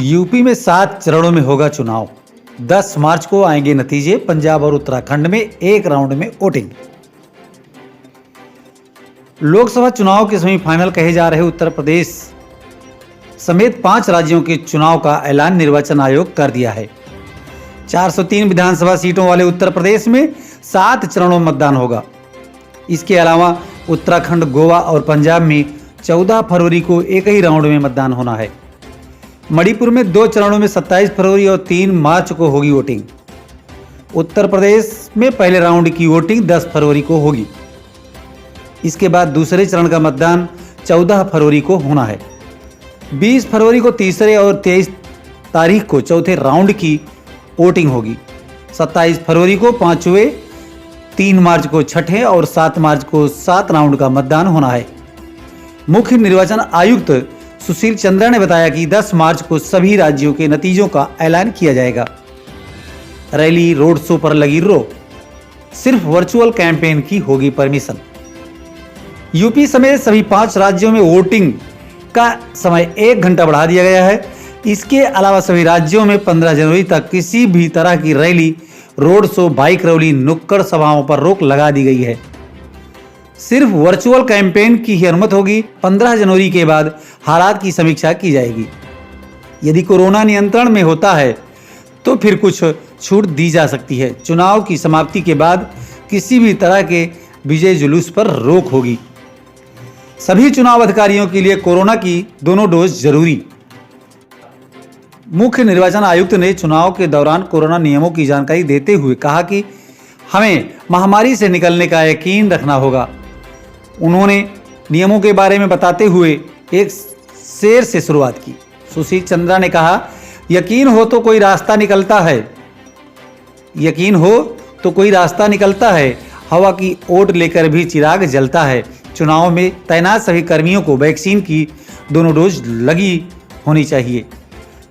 UP में 7 चरणों में होगा चुनाव। 10 मार्च को आएंगे नतीजे। पंजाब और उत्तराखंड में एक राउंड में वोटिंग। लोकसभा चुनाव के सेमीफाइनल कहे जा रहे उत्तर प्रदेश समेत 5 राज्यों के चुनाव का ऐलान निर्वाचन आयोग कर दिया है। 403 विधानसभा सीटों वाले उत्तर प्रदेश में 7 चरणों में मतदान होगा। इसके अलावा उत्तराखंड, गोवा और पंजाब में 14 फरवरी को एक ही राउंड में मतदान होना है। मणिपुर में 2 चरणों में 27 फरवरी और 3 मार्च को होगी वोटिंग। उत्तर प्रदेश में पहले राउंड की वोटिंग 10 फरवरी को होगी। इसके बाद दूसरे चरण का मतदान 14 फरवरी को होना है। 20 फरवरी को तीसरे और 23 तारीख को चौथे राउंड की वोटिंग होगी। 27 फरवरी को पांचवें, 3 मार्च को छठे और 7 मार्च को 7 राउंड का मतदान होना है। मुख्य निर्वाचन आयुक्त सुशील चंद्रा ने बताया कि 10 मार्च को सभी राज्यों के नतीजों का ऐलान किया जाएगा। रैली, रोड शो पर लगी रोक, सिर्फ वर्चुअल कैंपेन की होगी परमिशन। यूपी समेत सभी 5 राज्यों में वोटिंग का समय 1 घंटा बढ़ा दिया गया है। इसके अलावा सभी राज्यों में 15 जनवरी तक किसी भी तरह की rally, road show, bike rally, नुक्कड़ सभाओं पर रोक लगा दी गई है। सिर्फ वर्चुअल कैंपेन की ही अनुमति होगी। 15 जनवरी के बाद हालात की समीक्षा की जाएगी। यदि कोरोना नियंत्रण में होता है तो फिर कुछ छूट दी जा सकती है। चुनाव की समाप्ति के बाद किसी भी तरह के विजय जुलूस पर रोक होगी। सभी चुनाव अधिकारियों के लिए कोरोना की दोनों डोज जरूरी। मुख्य निर्वाचन आयुक्त ने चुनाव के दौरान कोरोना नियमों की जानकारी देते हुए कहा कि हमें महामारी से निकलने का यकीन रखना होगा। उन्होंने नियमों के बारे में बताते हुए एक शेर से शुरुआत की। सुशील चंद्रा ने कहा, यकीन हो तो कोई रास्ता निकलता है, यकीन हो तो कोई रास्ता निकलता है। हवा की ओट लेकर भी चिराग जलता है। चुनाव में तैनात सभी कर्मियों को वैक्सीन की दोनों डोज लगी होनी चाहिए।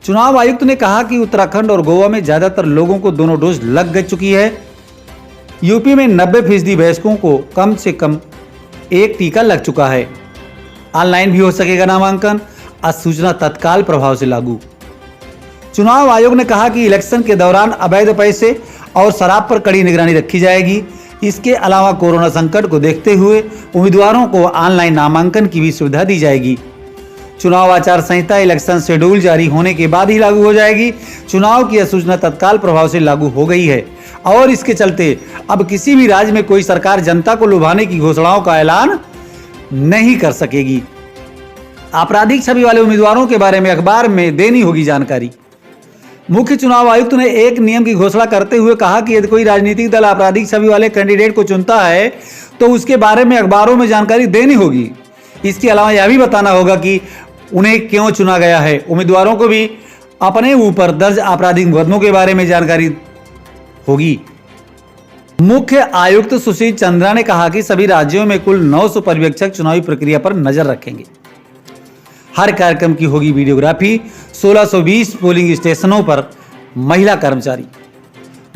चुनाव आयुक्त ने कहा कि उत्तराखंड और गोवा में ज्यादातर लोगों को दोनों डोज लग चुकी है। यूपी में 90% वयस्कों को कम से कम 1 टीका लग चुका है। ऑनलाइन भी हो सकेगा नामांकन। अधिसूचना तत्काल प्रभाव से लागू। चुनाव आयोग ने कहा कि इलेक्शन के दौरान अवैध पैसे और शराब पर कड़ी निगरानी रखी जाएगी। इसके अलावा कोरोना संकट को देखते हुए उम्मीदवारों को ऑनलाइन नामांकन की भी सुविधा दी जाएगी। चुनाव आचार संहिता इलेक्शन शेड्यूल जारी होने के बाद ही लागू हो जाएगी। चुनाव की अधिसूचना तत्काल प्रभाव से लागू हो गई है और इसके चलते अब किसी भी राज्य में कोई सरकार जनता को लुभाने की घोषणाओं का ऐलान नहीं कर सकेगी। आपराधिक छवि वाले उम्मीदवारों के बारे में अखबार में देनी होगी जानकारी। मुख्य चुनाव आयुक्त ने एक नियम की घोषणा करते हुए कहा कि यदि कोई राजनीतिक दल आपराधिक छवि वाले कैंडिडेट को चुनता है तो उसके बारे में अखबारों में जानकारी देनी होगी। इसके अलावा यह भी बताना होगा कि उन्हें क्यों चुना गया है। उम्मीदवारों को भी अपने ऊपर दर्ज आपराधिक मुकदमों के बारे में जानकारी होगी। मुख्य आयुक्त सुशील चंद्रा ने कहा कि सभी राज्यों में कुल 900 पर्यवेक्षक चुनावी प्रक्रिया पर नजर रखेंगे। हर कार्यक्रम की होगी वीडियोग्राफी। 1620 पोलिंग स्टेशनों पर महिला कर्मचारी।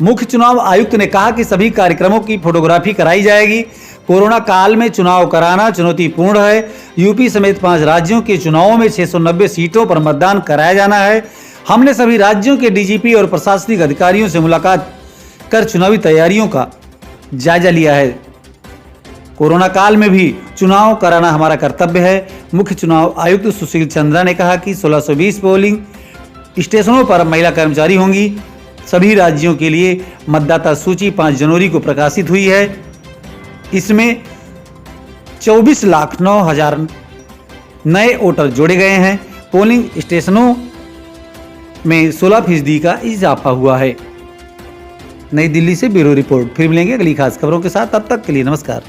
मुख्य चुनाव आयुक्त ने कहा कि सभी कार्यक्रमों की फोटोग्राफी कराई जाएगी। कोरोना काल में चुनाव कराना चुनौतीपूर्ण है। यूपी समेत 5 राज्यों के चुनावों में 690 सीटों पर मतदान कराया जाना है। हमने सभी राज्यों के डीजीपी और प्रशासनिक अधिकारियों से मुलाकात कर चुनावी तैयारियों का जायजा लिया है। कोरोना काल में भी चुनाव कराना हमारा कर्तव्य है। मुख्य चुनाव आयुक्त सुशील चंद्रा ने कहा कि 1620 पोलिंग स्टेशनों पर महिला कर्मचारी होंगी। सभी राज्यों के लिए मतदाता सूची 5 जनवरी को प्रकाशित हुई है। इसमें 24,09,000 नए वोटर जोड़े गए हैं। पोलिंग स्टेशनों में 16% का इजाफा हुआ है। नई दिल्ली से ब्यूरो रिपोर्ट। फिर मिलेंगे अगली खास खबरों के साथ। तब तक के लिए नमस्कार।